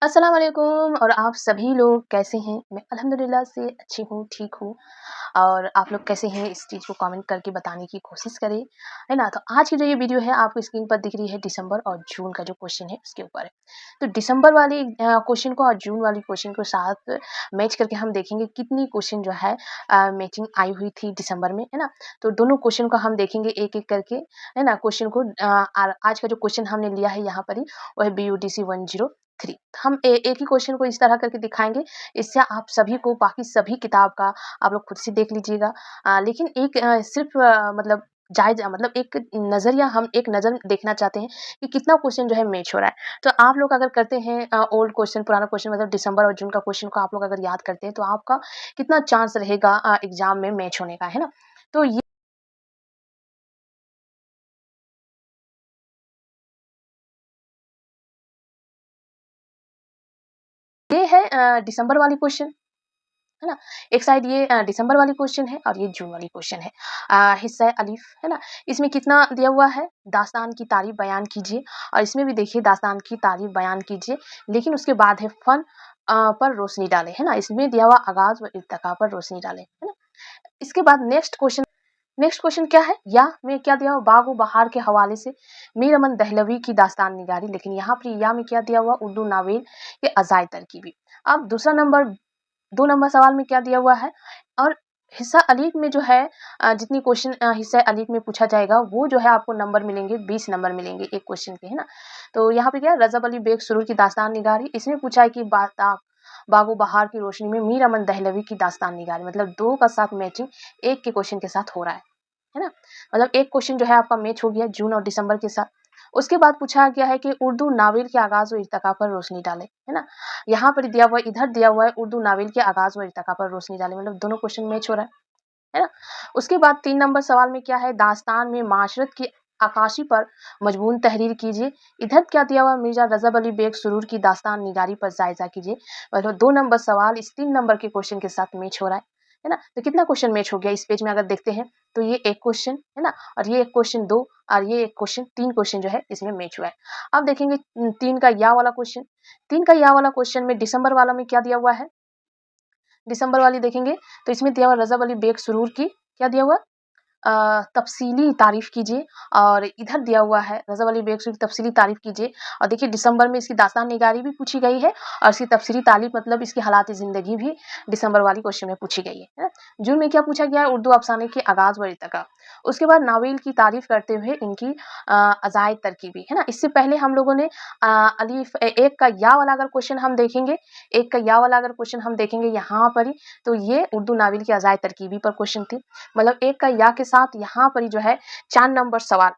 अस्सलाम वालेकुम और आप सभी लोग कैसे हैं? मैं अल्हम्दुलिल्लाह से अच्छी हूँ, ठीक हूँ। और आप लोग कैसे हैं इस चीज़ को कमेंट करके बताने की कोशिश करें, है ना? तो आज की जो ये वीडियो है आपको स्क्रीन पर दिख रही है दिसंबर और जून का जो क्वेश्चन है उसके ऊपर है। तो दिसंबर वाली क्वेश्चन को और जून वाली क्वेश्चन को साथ मैच करके हम देखेंगे कितनी क्वेश्चन जो है मैचिंग आई हुई थी दिसंबर में, है ना? तो दोनों क्वेश्चन को हम देखेंगे एक-एक करके, है ना? क्वेश्चन को आज का जो क्वेश्चन हमने लिया है यहाँ पर ही वो है बीयूटीसी 103। हम एक ही क्वेश्चन को इस तरह करके दिखाएँगे, इससे आप सभी को बाकी सभी किताब का आप लोग खुद से देख लीजिएगा। लेकिन एक सिर्फ़ मतलब जायज़ मतलब एक नज़रिया हम एक नज़र देखना चाहते हैं कि कितना क्वेश्चन जो है मैच हो रहा है। तो आप लोग अगर करते हैं ओल्ड क्वेश्चन पुराना क्वेश्चन मतलब दिसंबर और जून का क्वेश्चन को आप लोग अगर याद करते हैं, तो आपका कितना चांस रहेगा एग्ज़ाम में मैच होने का, है ना? तो ये है दिसंबर वाली क्वेश्चन। है ना? एक साइड ये दिसंबर वाली क्वेश्चन है और ये जून वाली क्वेश्चन है। हिस्सा अलिफ, है ना? इसमें कितना दिया हुआ है? दास्तान की तारीफ़ बयान कीजिए और इसमें भी देखिए दास्तान की तारीफ़ बयान कीजिए, लेकिन उसके बाद है फन पर रोशनी डालें, है ना? इसमें दिया हुआ आगाज़ व इर्तिका पर रोशनी डालें, है ना? इसके बाद नेक्स्ट क्वेश्चन क्या है? या में क्या दिया हुआ बाग-ओ-बहार के हवाले से मीर अमन दहलवी की दास्तान निगारी, लेकिन यहाँ पर या में क्या दिया हुआ उर्दू नावेल के अज़ाए तरकीबी। अब दूसरा नंबर 2 नंबर सवाल में क्या दिया हुआ है और हिस्सा अलीफ में जो है जितनी क्वेश्चन हिस्सा अलीफ में पूछा जाएगा वो जो है आपको नंबर मिलेंगे 20 नंबर मिलेंगे एक क्वेश्चन के, है ना? तो यहाँ पे क्या है रज़ब अली बेग सुरूर की दास्तान निगारी इसमें पूछा है कि बागो बहार की रोशनी में मीर अमन दहलवी की दास्तान निगारी मतलब 2 का साथ मैचिंग एक के क्वेश्चन के साथ हो रहा है ना? मतलब एक क्वेश्चन जो है आपका मैच हो गया जून और दिसंबर के साथ। उसके बाद पूछा गया है कि उर्दू नावल के आगाज़ व इर्तिका पर रोशनी डालें, है ना? यहाँ पर दिया हुआ है इधर दिया हुआ है उर्दू नावल के आगाज़ व इर्तिका पर रोशनी डालें मतलब दोनों क्वेश्चन मैच हो रहा है ना? उसके बाद 3 नंबर सवाल में क्या है दास्तान में माशरत की अक्कासी पर मजमून तहरीर कीजिए। इधर क्या दिया हुआ है मिर्ज़ा रज़ब अली बेग सुरूर की दास्तान निगारी पर जायज़ा कीजिए। मतलब 2 नंबर सवाल इस 3 नंबर के क्वेश्चन के साथ मैच हो रहा है ना? तो कितना क्वेश्चन मैच हो गया इस पेज में अगर देखते हैं तो ये 1 क्वेश्चन, है ना? और ये 1 क्वेश्चन 2 और ये 1 क्वेश्चन 3 क्वेश्चन जो है इसमें मैच हुआ है। अब देखेंगे 3 का या वाला क्वेश्चन, 3 का या वाला क्वेश्चन में दिसंबर वाला में क्या दिया हुआ है? दिसंबर वाली देखेंगे तो इसमें दिया हुआ रज़ब अली बेग सुरूर की क्या दिया हुआ है? तफ़सीली तारीफ़ कीजिए और इधर दिया हुआ है रज़ब अली बेग की तफ़सीली तारीफ़ कीजिए और देखिए दिसंबर में इसकी दास्तान निगारी भी पूछी गई है और इसकी तफ़सीली तारीफ़ मतलब इसकी हालात ज़िंदगी भी दिसंबर वाली क्वेश्चन में पूछी गई है ना? जून में क्या पूछा गया है उर्दू अफ़साने के आगाज़ व इर्तिका। उसके बाद नावल की तारीफ़ करते हुए इनकी अज़ायद तरकीबी, है ना? इससे पहले हम लोगों ने अलीफ एक का या वाला अगर क्वेश्चन हम देखेंगे, एक का या वाला अगर क्वेश्चन हम देखेंगे यहाँ पर ही, तो ये उर्दू नावल की अज़ायद तरकीबी पर क्वेश्चन थी। मतलब एक का या के साथ यहाँ पर ही जो है 4 नंबर सवाल,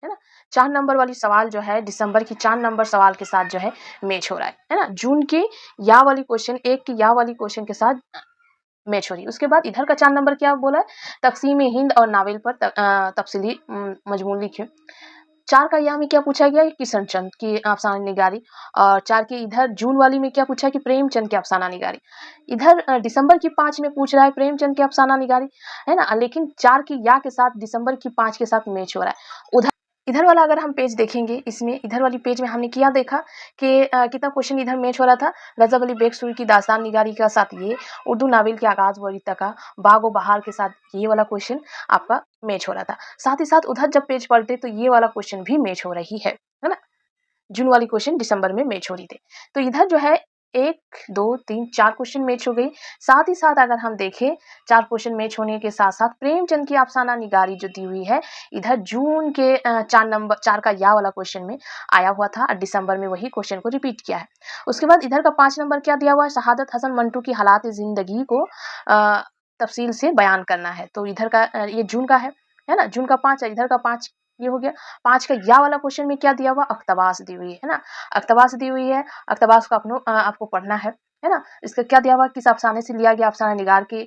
है ना? 4 नंबर वाली सवाल जो है दिसंबर की 4 नंबर सवाल के साथ जो है मैच हो रहा है ना? जून की या वाली क्वेश्चन एक की या वाली क्वेश्चन के साथ मैच हो रही है। उसके बाद इधर का 4 नंबर क्या बोला है? तक़सीम-ए-हिंद और नावल पर तफ़सीली मज़मून लिखिए। 4 का या में क्या पूछा गया है? किशन चंद की अफ़साना निगारी और 4 के इधर जून वाली में क्या पूछा है कि प्रेमचंद की अफ़साना निगारी। इधर दिसंबर की 5 में पूछ रहा है प्रेमचंद की अफ़साना निगारी, है ना? लेकिन 4 की या के साथ दिसंबर की 5 के साथ मैच हो रहा है। उधर इधर वाला अगर हम पेज देखेंगे इसमें इधर वाली पेज में हमने क्या देखा कि कितना क्वेश्चन इधर मैच हो रहा था रज़ब अली बेग सुरी की दास्तान निगारी के साथ ये उर्दू नावल के आगाज़ व इर्तिका बाग व बहार के साथ ये वाला क्वेश्चन आपका मैच हो रहा था। साथ ही साथ उधर जब पेज पलटे तो ये वाला क्वेश्चन भी मैच हो रही है ना? जून वाली क्वेश्चन दिसंबर में मैच हो रही थी। तो इधर जो है 1, 2, 3, 4 क्वेश्चन मैच हो गई। साथ ही साथ अगर हम देखें 4 क्वेश्चन मैच होने के साथ-साथ प्रेमचंद की अफ़साना निगारी जो दी हुई है, इधर जून के 4 का या वाला क्वेश्चन में आया हुआ था और दिसंबर में वही क्वेश्चन को रिपीट किया है। उसके बाद इधर का 5 नंबर क्या दिया हुआ है? शहादत हसन मंटू की हालात ज़िंदगी को तफ़सील से बयान करना है। तो इधर का ये जून का है ना? जून का 5 है, इधर का 5 ये हो गया। 5 का या वाला क्वेश्चन में क्या दिया हुआ? अक़्तबास दी हुई है ना? अक़्तबास दी हुई है, अक़्तबास को आपको पढ़ना है ना? इसका क्या दिया हुआ? किस अफ़साने से लिया गया अफ़साना निगार के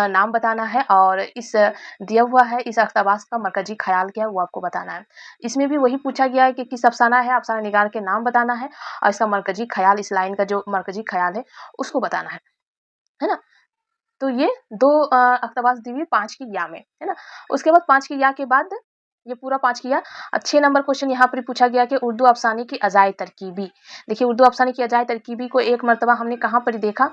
नाम बताना है और इस दिया हुआ है इस अक़्तबास का मरकज़ी ख़याल क्या है वो आपको बताना है। इसमें भी वही पूछा गया है कि किस अफ़साना है, अफ़साना निगार के नाम बताना है और इसका मरकज़ी ख़याल इस लाइन का जो मरकज़ी ख़याल है उसको बताना है ना? तो ये 2 अक़्तबास दी हुई 5 की या में, है ना? उसके बाद 5 की या के बाद ये पूरा 5 किया। अब 6 नंबर क्वेश्चन यहाँ पर पूछा गया कि उर्दू अफसाने की अजाए तरकीबी। देखिए उर्दू अफसाने की अजाए तरकीबी को एक मर्तबा हमने कहाँ पर देखा,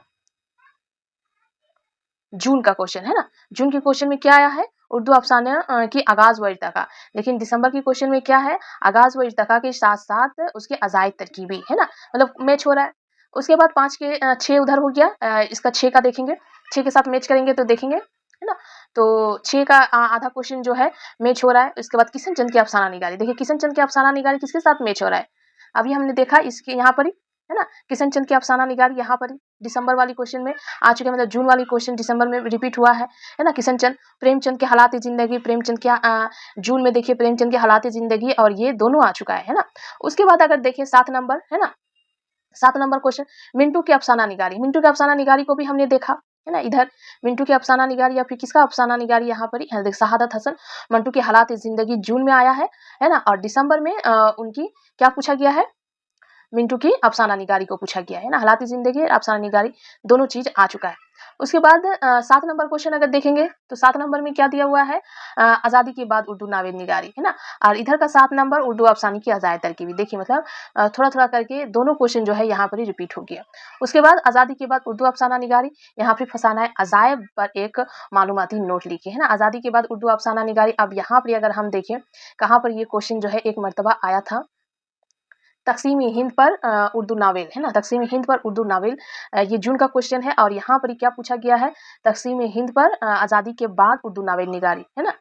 जून का क्वेश्चन है ना। जून के क्वेश्चन में क्या आया है, उर्दू अफसाना की आगाज व इर्तका। लेकिन दिसंबर के क्वेश्चन में क्या है, आगाज व इर्तका के साथ साथ उसके अजाए तरकीबी है ना, मतलब मैच हो रहा है। उसके बाद 5 के 6 उधर हो गया, इसका 6 का देखेंगे, 6 के साथ मैच करेंगे तो देखेंगे है ना। तो 6 का आधा क्वेश्चन जो है मैच हो रहा है। उसके बाद किशन चंद की अफसाना निगारी, देखिए किशन चंद की अफसाना निगारी किसके साथ मैच हो रहा है, अभी हमने देखा इसके यहाँ पर ही है ना। किशन चंद की अफसाना निगारी यहाँ पर ही दिसंबर वाली क्वेश्चन में आ चुके हैं, मतलब जून वाली क्वेश्चन दिसंबर में रिपीट हुआ है ना। किशन चंद, प्रेमचंद के हालात जिंदगी, प्रेमचंद के जून में देखिए प्रेमचंद के हालात जिंदगी, और ये दोनों आ चुका है ना। उसके बाद अगर देखिए 7 नंबर है ना, 7 नंबर क्वेश्चन मिंटू की अफसाना निगारी। मिंटू की अफसाना निगारी को भी हमने देखा है ना, इधर मिंटू की अफसाना निगारी या फिर किसका अफसाना निगारी यहाँ पर ही देख, शहादत हसन मंटू की हालात जिंदगी जून में आया है ना। और दिसंबर में उनकी क्या पूछा गया है, मिंटू की अफसाना निगारी को पूछा गया है ना। हालात जिंदगी अफसाना निगारी दोनों चीज आ चुका है। उसके बाद 7 नंबर क्वेश्चन अगर देखेंगे तो 7 नंबर में क्या दिया हुआ है, आजादी के बाद उर्दू नावेल निगारी है ना। और इधर का 7 नंबर उर्दू अफसानी की अजाए तरकीबी। देखिए मतलब थोड़ा थोड़ा करके दोनों क्वेश्चन जो है यहाँ पर ही रिपीट हो गया। उसके बाद आजादी के बाद उर्दू अफसाना निगारी, यहाँ पर फसाना है अजायब पर एक मालूमाती नोट लिखे है ना। आजादी के बाद उर्दू अफसाना निगारी। अब यहाँ पर अगर हम देखें कहाँ पर ये क्वेश्चन जो है एक मरतबा आया था, तकसीम हिंद पर उर्दू नावल है ना। तकसीम हिंद पर उर्दू नावल, ये जून का क्वेश्चन है। और यहाँ पर क्या पूछा गया है, तकसीम हिंद पर आज़ादी के बाद उर्दू नावल निगारी है ना।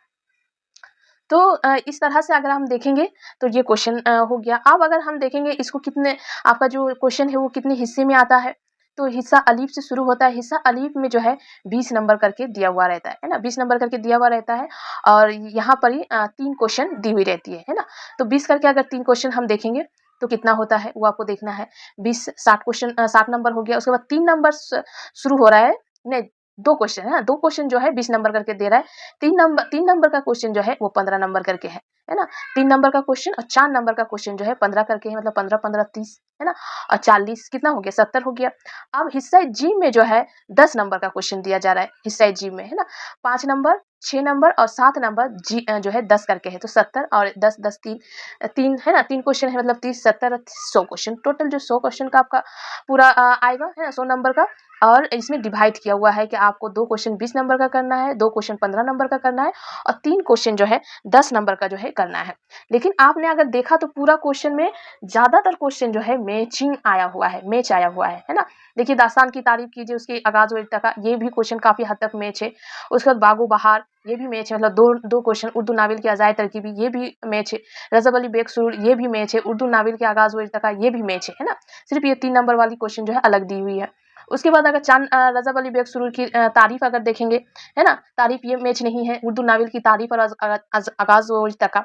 तो इस तरह से अगर हम देखेंगे तो ये क्वेश्चन हो गया। अब अगर हम देखेंगे इसको कितने, आपका जो क्वेश्चन है वो कितने हिस्से में आता है, तो हिस्सा अलीफ से शुरू होता है। हिस्सा अलीफ में जो है 20 नंबर करके दिया हुआ रहता है ना, 20 नंबर करके दिया हुआ रहता है। और यहाँ पर ही 3 क्वेश्चन दी हुई रहती है ना। तो 20 करके अगर 3 क्वेश्चन हम देखेंगे तो कितना होता है वो आपको देखना है। 20 60 क्वेश्चन 60 नंबर हो गया। उसके बाद 3 नंबर शुरू हो रहा है, नहीं 2 क्वेश्चन है ना, 2 क्वेश्चन जो है 20 नंबर करके दे रहा है। 3 नंबर का क्वेश्चन जो है वो 15 नंबर करके है ना। 3 नंबर का क्वेश्चन और 4 नंबर का क्वेश्चन जो है 15 करके है, मतलब 15 15 30 है ना। और 40 कितना हो गया, 70 हो गया। अब हिस्सा जी में जो है 10 नंबर का क्वेश्चन दिया जा रहा है हिस्सा जी में है ना। 5 नंबर, 6 नंबर और 7 नंबर जी जो है 10 करके है, तो 70 और 10 10 3 है ना। 3 क्वेश्चन है मतलब 30 70 100 क्वेश्चन, टोटल जो 100 क्वेश्चन का आपका पूरा आएगा है ना, 100 नंबर का। और इसमें डिवाइड किया हुआ है कि आपको 2 क्वेश्चन 20 नंबर का करना है, 2 क्वेश्चन 15 नंबर का करना है और 3 क्वेश्चन जो है 10 नंबर का जो है करना है। लेकिन आपने अगर देखा तो पूरा क्वेश्चन में ज्यादातर क्वेश्चन जो है मैचिंग आया हुआ है, मैच आया हुआ है ना। देखिए दास्तान की तारीफ कीजिए, उसकी आगाज व इर्तिका, ये भी क्वेश्चन काफी हद तक मैच है। उसके बाद बागो बहार, ये भी मैच है, मतलब दो क्वेश्चन। उर्दू नावल की अजाए तरकीबी, ये भी मैच है। रजब अली बेग सुरूर, ये भी मैच है। उर्दू नावल की आगाज व इर्तिका, ये भी मैच है ना। सिर्फ ये 3 नंबर वाली क्वेश्चन जो है अलग दी हुई है। उसके बाद अगर चांद रजब अली बेग सुरूर की तारीफ अगर देखेंगे है ना, तारीफ ये मैच नहीं है। उर्दू नावल की तारीफ और आगाज व इर्तिका,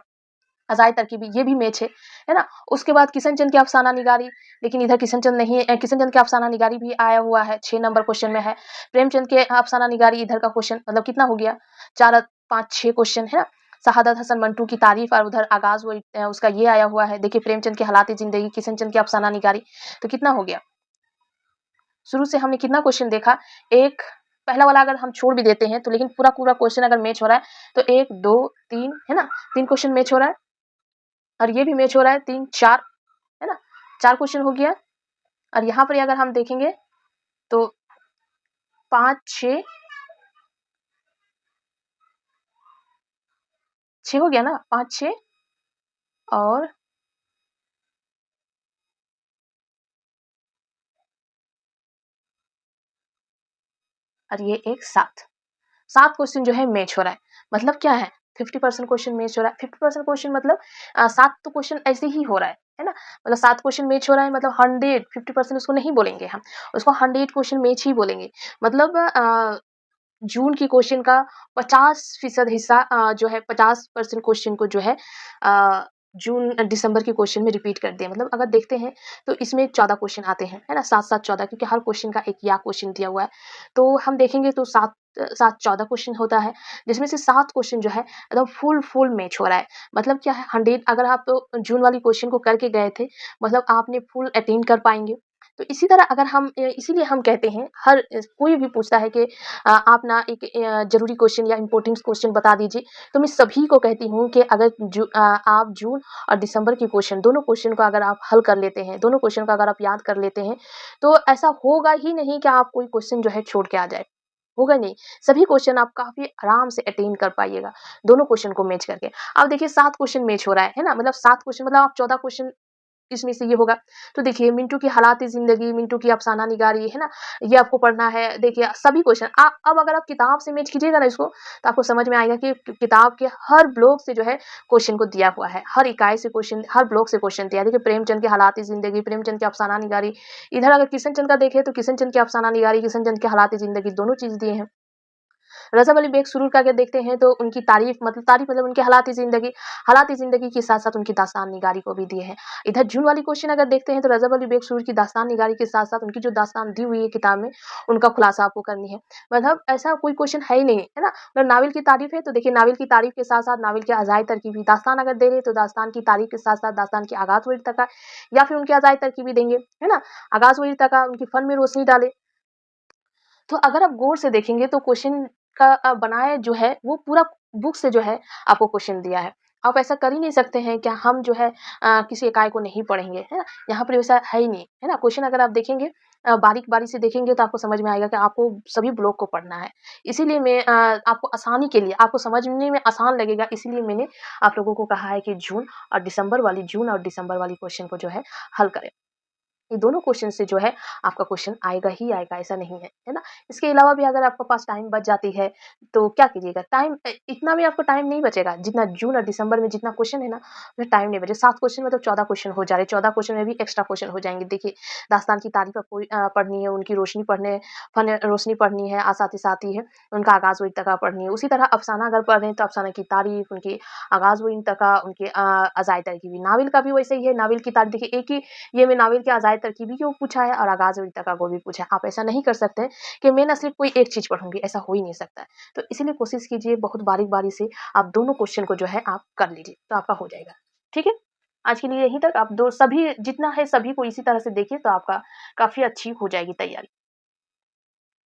अजाए तरकीबी, ये भी मैच है ना। उसके बाद किशन चंद की अफसाना निगारी, लेकिन इधर किशन चंद नहीं है। किशन चंद की अफसाना निगारी भी आया हुआ है, 6 नंबर क्वेश्चन में है। प्रेमचंद के अफसाना निगारी, इधर का क्वेश्चन मतलब कितना हो गया, 4 5 6 क्वेश्चन है ना। शहादत हसन मंटू की तारीफ और उधर आगाज वो उसका ये आया हुआ है। देखिए प्रेमचंद की हालात जिंदगी, किशन चंद की अफसाना निगारी, तो कितना हो गया। शुरू से हमने कितना क्वेश्चन देखा, एक पहला वाला अगर हम छोड़ भी देते हैं तो, लेकिन पूरा पूरा क्वेश्चन अगर मैच हो रहा है तो 1 2 3 है ना, 3 क्वेश्चन मैच हो रहा है। और ये भी मैच हो रहा है 3 4 है ना, 4 क्वेश्चन हो गया। और यहाँ पर अगर हम देखेंगे तो 5 6 हो गया ना, 5 6 और ये एक 7 क्वेश्चन जो है मैच हो रहा है। मतलब क्या है, 50% क्वेश्चन मैच हो रहा है। 50% क्वेश्चन मतलब 7 तो क्वेश्चन ऐसे ही हो रहा है ना। मतलब 7 क्वेश्चन मैच हो रहा है, मतलब 100 50% उसको नहीं बोलेंगे हम, उसको 100 क्वेश्चन मैच ही बोलेंगे। मतलब जून की क्वेश्चन का 50% हिस्सा जो है 50% क्वेश्चन को जो है जून दिसंबर के क्वेश्चन में रिपीट कर दिया। मतलब अगर देखते हैं तो इसमें 14 क्वेश्चन आते हैं है ना, 7 7 14, क्योंकि हर क्वेश्चन का एक या क्वेश्चन दिया हुआ है। तो हम देखेंगे तो 7 7 14 क्वेश्चन होता है, जिसमें से 7 क्वेश्चन जो है एकदम फुल मैच हो रहा है। मतलब क्या है, 100 अगर आप तो जून वाली क्वेश्चन को करके गए थे, मतलब आपने फुल अटेंड कर पाएंगे। तो इसी तरह अगर हम इसीलिए हम कहते हैं हर कोई भी पूछता है कि आप ना एक ज़रूरी क्वेश्चन या इम्पोर्टेंट क्वेश्चन बता दीजिए, तो मैं सभी को कहती हूँ कि अगर आप जून और दिसंबर के क्वेश्चन दोनों क्वेश्चन को अगर आप हल कर लेते हैं, दोनों क्वेश्चन को अगर आप याद कर लेते हैं, तो ऐसा होगा ही नहीं कि आप कोई क्वेश्चन जो है छोड़ के आ जाए, होगा नहीं। सभी क्वेश्चन आप काफ़ी आराम से अटेन कर पाइएगा, दोनों क्वेश्चन को मैच करके। अब देखिए 7 क्वेश्चन मैच हो रहा है ना? मतलब 7 क्वेश्चन मतलब आप 14 क्वेश्चन इसमें से ये होगा। तो देखिए मिंटू की हालात-ए-ज़िंदगी, मिंटू की अफ़साना निगारी, है ना? ये आपको पढ़ना है। देखिए सभी क्वेश्चन अब अगर आप किताब से मैच कीजिएगा ना इसको, तो आपको समझ में आएगा कि किताब के हर ब्लॉक से जो है क्वेश्चन को दिया हुआ है। हर इकाई से क्वेश्चन, हर ब्लॉक से क्वेश्चन दिया है। देखिए प्रेमचंद की हालात-ए-ज़िंदगी, प्रेमचंद की अफ़साना निगारी। इधर अगर किशन चंद का देखें तो किशन चंद की अफ़साना निगारी, किशन चंद की हालात-ए-ज़िंदगी दोनों चीज़ दिए हैं। रज़ा अली बेग सुरूर का अगर देखते हैं तो उनकी तारीफ़ मतलब उनके हालात-ए-ज़िंदगी के साथ-साथ उनकी दास्तान-निगारी को भी दिए हैं। इधर जून वाली क्वेश्चन अगर देखते हैं तो रज़ा अली बेग सुरूर की दास्तान-निगारी के साथ-साथ उनकी जो दास्तान दी हुई है किताब में, उनका खुलासा आपको करनी है। मतलब ऐसा कोई क्वेश्चन है ही नहीं, है ना? अगर नावल की तारीफ़ है तो देखिए नावल की तारीफ़ के साथ-साथ नावल के अज़ायद तरकीबी, दास्तान अगर दे रहे हैं तो दास्तान की तारीफ़ के साथ-साथ दास्तान के आगाज़ व इर्तिका या फिर उनके अज़ायद तरकीबी देंगे, है ना? आगाज़ व इर्तिका उनकी फ़न में रोशनी डाले। तो अगर आप गौर से देखेंगे तो क्वेश्चन का बनाया जो है वो पूरा बुक से जो है आपको क्वेश्चन दिया है। आप ऐसा कर ही नहीं सकते हैं कि हम जो है किसी इकाई को नहीं पढ़ेंगे, है ना? यहाँ पर वैसा है ही नहीं, है ना? क्वेश्चन अगर आप देखेंगे बारीक-बारीक से देखेंगे तो आपको समझ में आएगा कि आपको सभी ब्लॉक को पढ़ना है। इसीलिए मैं आपको आसानी के लिए आपको समझने में आसान लगेगा इसीलिए मैंने आप लोगों को कहा है कि जून और दिसंबर वाली क्वेश्चन को जो है हल करें। ये दोनों क्वेश्चन से जो है आपका क्वेश्चन आएगा ही आएगा ऐसा नहीं है ना? इसके अलावा भी अगर आपके पास टाइम बच जाती है, तो क्या कीजिएगा इतना भी आपको टाइम नहीं बचेगा, जितना जून और दिसंबर में जितना क्वेश्चन है ना, उसमें टाइम नहीं बचे 7 क्वेश्चन मतलब 14 क्वेश्चन हो जा रहे हैं, 14 क्वेश्चन में भी एक्स्ट्रा क्वेश्चन हो जाएँगे। देखिए, दास्तान की तारीफ़ आपको पढ़नी है, उनकी रोशनी पढ़नी है, साथ ही है, उनका आगाज़ व इर्तिका पढ़नी है। उसी तरह अफ़साना अगर पढ़ रहे हैं, तो अफ़साना की तारीफ़, उनकी आगाज़ व इर्तिका, उनके अज़ायद तरकीबी। नावल का भी वैसे ही है, नावल की तारीफ़ देखिए एक ही ये में नावल के अज़ायद तरकीबी को पूछा है और आगाज़ और इर्तिका को भी पूछा है। आप ऐसा नहीं कर सकते कि मैं ना सिर्फ़ कोई एक चीज़ पढ़ूँगी, ऐसा हो ही नहीं सकता है। तो इसीलिए कोशिश कीजिए बहुत बारीक-बारीक से आप दोनों क्वेश्चन को जो है आप कर लीजिए, तो आपका हो जाएगा। ठीक है? आज के लिए यहीं तक आप दो सभी जितना है सभी को इसी तरह से देखिए तो आपका काफ़ी अच्छी हो जाएगी तैयारी।